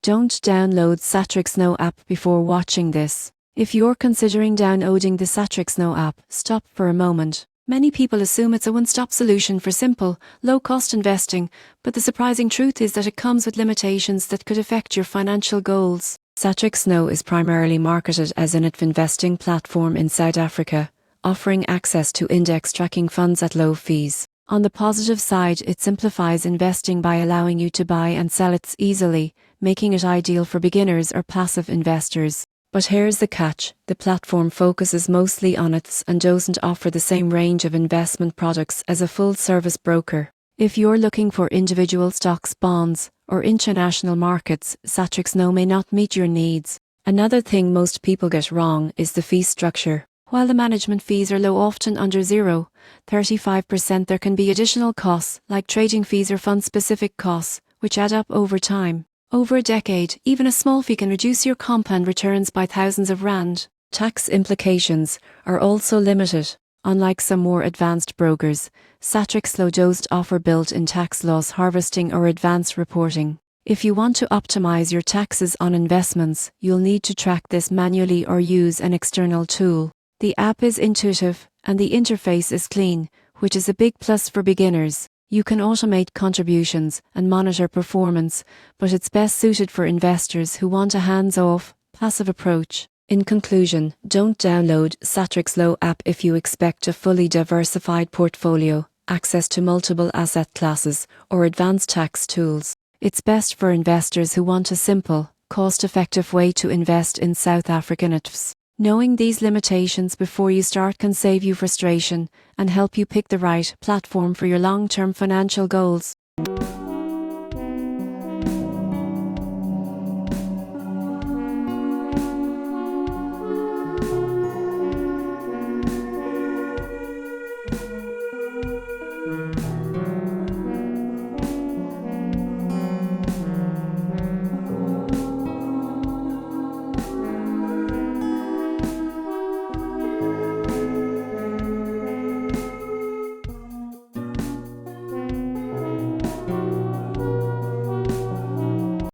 Don't download SatrixNow app before watching this. If you're considering downloading the SatrixNow app, stop for a moment. Many people assume it's a one-stop solution for simple, low-cost investing, but the surprising truth is that it comes with limitations that could affect your financial goals. SatrixNow is primarily marketed as an investing platform in South Africa, offering access to index tracking funds at low fees. On the positive side, it simplifies investing by allowing you to buy and sell it easily, making it ideal for beginners or passive investors. But here's the catch: the platform focuses mostly on it and doesn't offer the same range of investment products as a full-service broker. If you're looking for individual stocks, bonds, or international markets, SatrixNow may not meet your needs. Another thing most people get wrong is the fee structure. While the management fees are low, often under 0.35%, there can be additional costs like trading fees or fund-specific costs, which add up over time. Over a decade, even a small fee can reduce your compound returns by thousands of rand. Tax implications are also limited. Unlike some more advanced brokers, SatrixNow doesn't offer built-in tax loss harvesting or advanced reporting. If you want to optimize your taxes on investments, you'll need to track this manually or use an external tool. The app is intuitive, and the interface is clean, which is a big plus for beginners. You can automate contributions and monitor performance, but it's best suited for investors who want a hands-off, passive approach. In conclusion, don't download SatrixNow app if you expect a fully diversified portfolio, access to multiple asset classes, or advanced tax tools. It's best for investors who want a simple, cost-effective way to invest in South African ETFs. Knowing these limitations before you start can save you frustration and help you pick the right platform for your long-term financial goals.